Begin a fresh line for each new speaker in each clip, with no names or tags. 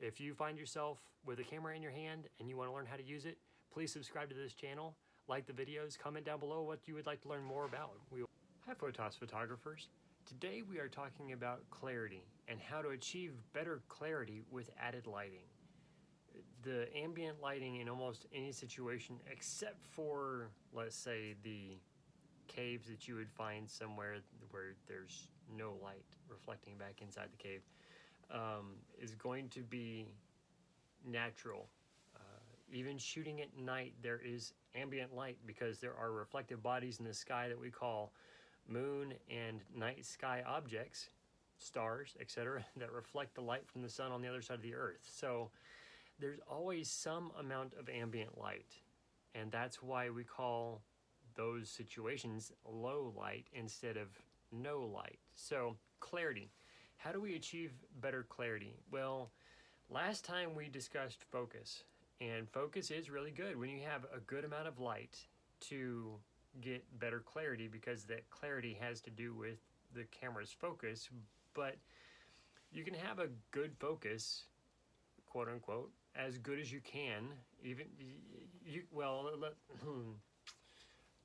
If you find yourself with a camera in your hand and you want to learn how to use it, please subscribe to this channel, like the videos, comment down below what you would like to learn more about. Hi Photos photographers. Today we are talking about clarity and how to achieve better clarity with added lighting. The ambient lighting in almost any situation except for, let's say, the caves that you would find somewhere where there's no light reflecting back inside the cave, is going to be natural. Even shooting at night, there is ambient light because there are reflective bodies in the sky that we call moon and night sky objects, stars, etc., that reflect the light from the sun on the other side of the earth. So there's always some amount of ambient light, and that's why we call those situations low light instead of no light. So clarity. How do we achieve better clarity? Well, last time we discussed focus, and focus is really good when you have a good amount of light to get better clarity, because that clarity has to do with the camera's focus. But you can have a good focus, quote unquote, as good as you can.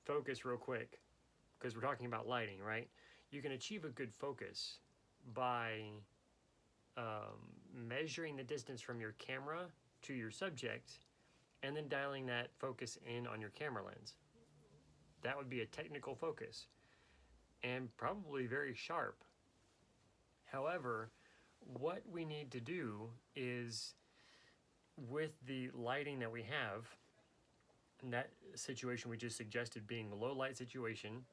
Focus real quick, because we're talking about lighting, right? You can achieve a good focus by measuring the distance from your camera to your subject and then dialing that focus in on your camera lens. That would be a technical focus and probably very sharp. However, what we need to do is, with the lighting that we have, in that situation we just suggested being a low light situation,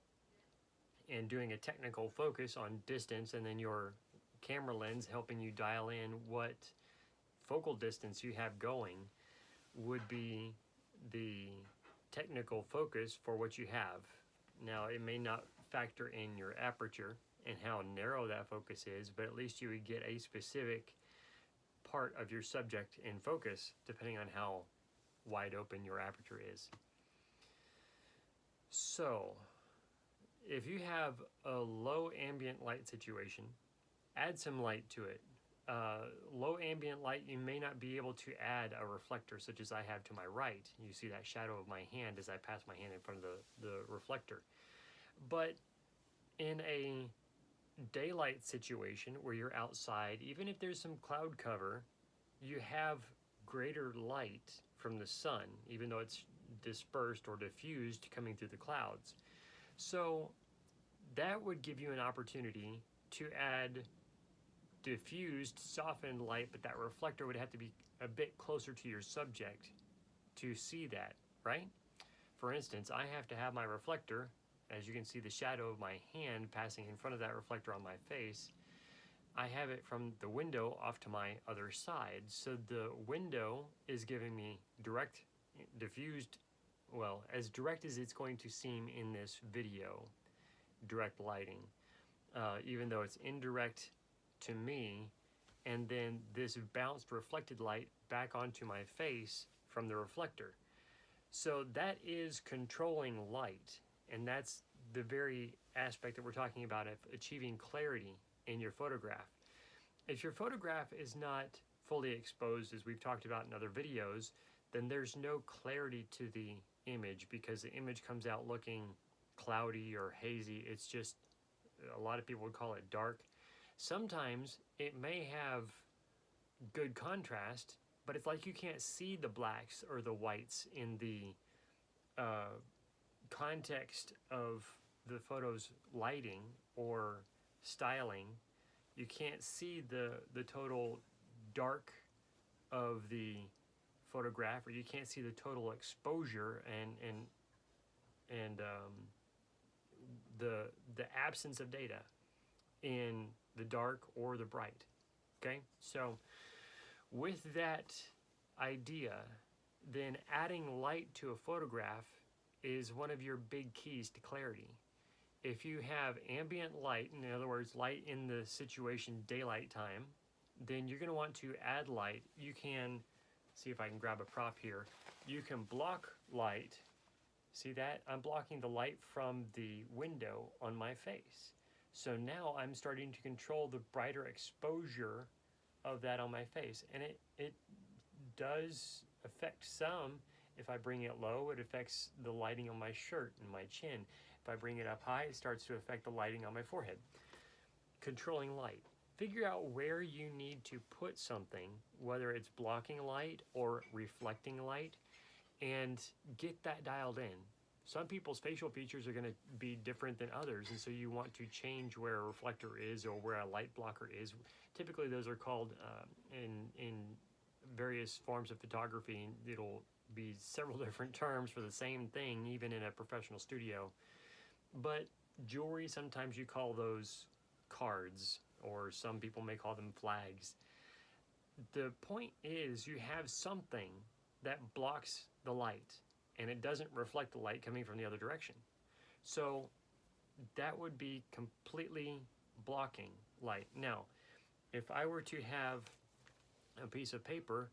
and doing a technical focus on distance, and then your camera lens helping you dial in what focal distance you have going, would be the technical focus for what you have. Now, it may not factor in your aperture and how narrow that focus is, but at least you would get a specific part of your subject in focus depending on how wide open your aperture is. So if you have a low ambient light situation, add some light to it. Low ambient light, you may not be able to add a reflector such as I have to my right. You see that shadow of my hand as I pass my hand in front of the reflector. But in a daylight situation where you're outside, even if there's some cloud cover, you have greater light from the sun, even though it's dispersed or diffused coming through the clouds. So that would give you an opportunity to add diffused, softened light, but that reflector would have to be a bit closer to your subject to see that, right? For instance, I have to have my reflector, as you can see the shadow of my hand passing in front of that reflector on my face. I have it from the window off to my other side, so the window is giving me direct, diffused, well, as direct as it's going to seem in this video, direct lighting, even though it's indirect to me, and then this bounced reflected light back onto my face from the reflector. So that is controlling light, and that's the very aspect that we're talking about of achieving clarity in your photograph. If your photograph is not fully exposed, as we've talked about in other videos, then there's no clarity to the image, because the image comes out looking cloudy or hazy. It's just, a lot of people would call it dark. Sometimes it may have good contrast, but it's like you can't see the blacks or the whites in the context of the photo's lighting or styling. You can't see the total dark of the photograph, or you can't see the total exposure and the absence of data in the dark or the bright. Okay, so with that idea, then adding light to a photograph is one of your big keys to clarity. If you have ambient light, in other words, light in the situation daylight time, then you're going to want to add light. You can, see if I can grab a prop here, you can block light. See that? I'm blocking the light from the window on my face. So now I'm starting to control the brighter exposure of that on my face. And it does affect some. If I bring it low, it affects the lighting on my shirt and my chin. If I bring it up high, it starts to affect the lighting on my forehead. Controlling light. Figure out where you need to put something, whether it's blocking light or reflecting light, and get that dialed in. Some people's facial features are going to be different than others, and so you want to change where a reflector is or where a light blocker is. Typically, those are called in various forms of photography. It'll be several different terms for the same thing, even in a professional studio. But jewelry, sometimes you call those cards, or some people may call them flags. The point is, you have something that blocks the light, and it doesn't reflect the light coming from the other direction. So that would be completely blocking light. Now, if I were to have a piece of paper,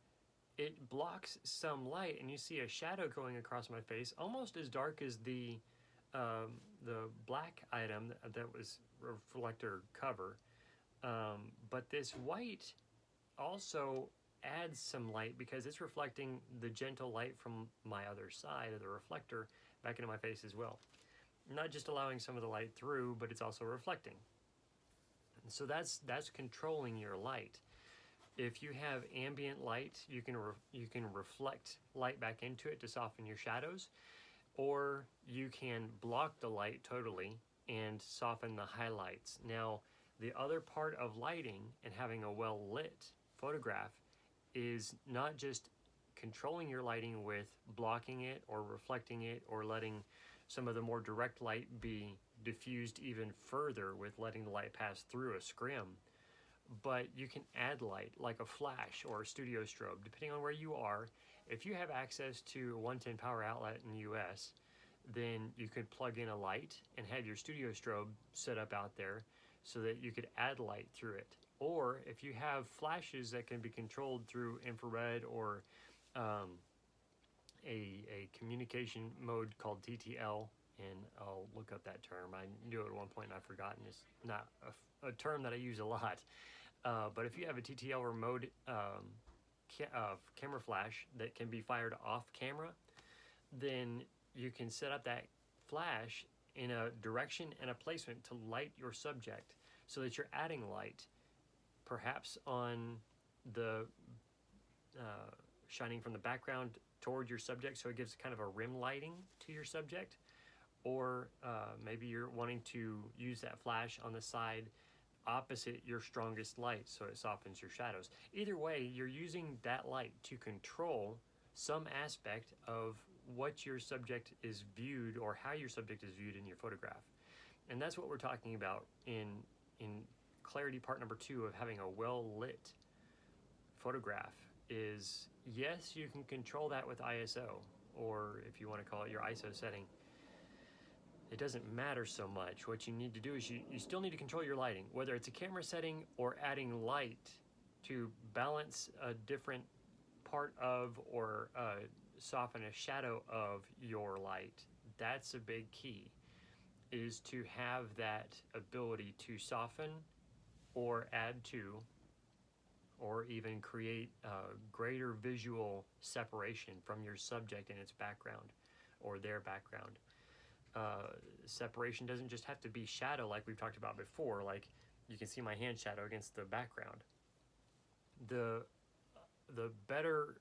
it blocks some light, and you see a shadow going across my face, almost as dark as the black item that was reflector cover. But this white also adds some light because it's reflecting the gentle light from my other side of the reflector back into my face as well. Not just allowing some of the light through, but it's also reflecting. And so that's controlling your light. If you have ambient light, you can reflect light back into it to soften your shadows, or you can block the light totally and soften the highlights. Now, the other part of lighting and having a well-lit photograph is not just controlling your lighting with blocking it or reflecting it or letting some of the more direct light be diffused even further with letting the light pass through a scrim, but you can add light like a flash or a studio strobe, depending on where you are. If you have access to a 110 power outlet in the US, then you could plug in a light and have your studio strobe set up out there so that you could add light through it. Or if you have flashes that can be controlled through infrared or a communication mode called TTL, and I'll look up that term. I knew it at one point and I've forgotten. It's not a term that I use a lot. But if you have a TTL remote camera flash that can be fired off camera, then you can set up that flash in a direction and a placement to light your subject so that you're adding light, perhaps on the shining from the background toward your subject, so it gives kind of a rim lighting to your subject, or maybe you're wanting to use that flash on the side opposite your strongest light so it softens your shadows. Either way, you're using that light to control some aspect of what your subject is viewed or how your subject is viewed in your photograph. And that's what we're talking about in clarity part number 2 of having a well-lit photograph. Is yes, you can control that with ISO, or if you want to call it your ISO setting. It doesn't matter so much. What you need to do is you still need to control your lighting, whether it's a camera setting or adding light to balance a different part of or soften a shadow of your light. That's a big key, is to have that ability to soften or add to, or even create greater visual separation from your subject and its background or their background. Separation doesn't just have to be shadow like we've talked about before, like you can see my hand shadow against the background. The better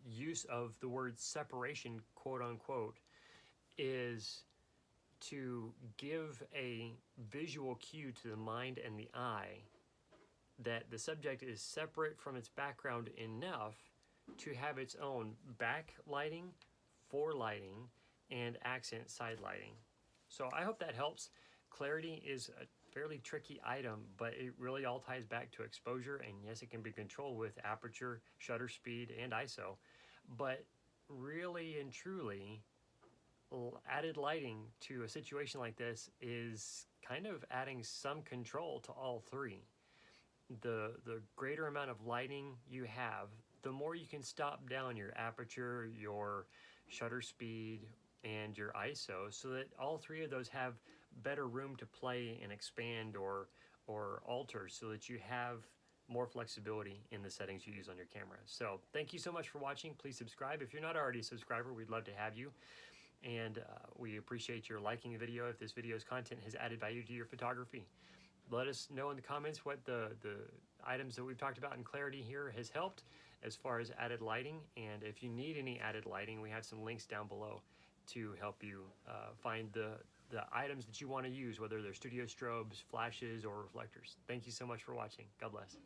use of the word separation, quote unquote, is to give a visual cue to the mind and the eye that the subject is separate from its background enough to have its own backlighting, forelighting, and accent side lighting. So I hope that helps. Clarity is a fairly tricky item, but it really all ties back to exposure, and yes, it can be controlled with aperture, shutter speed, and ISO. But really and truly, added lighting to a situation like this is kind of adding some control to all three. The greater amount of lighting you have, the more you can stop down your aperture, your shutter speed, and your ISO, so that all three of those have better room to play and expand or alter, so that you have more flexibility in the settings you use on your camera. So thank you so much for watching. Please subscribe. If you're not already a subscriber, we'd love to have you. And we appreciate your liking the video if this video's content has added value to your photography. Let us know in the comments what the items that we've talked about in clarity here has helped as far as added lighting. And if you need any added lighting, we have some links down below to help you find the items that you want to use, whether they're studio strobes, flashes, or reflectors. Thank you so much for watching. God bless.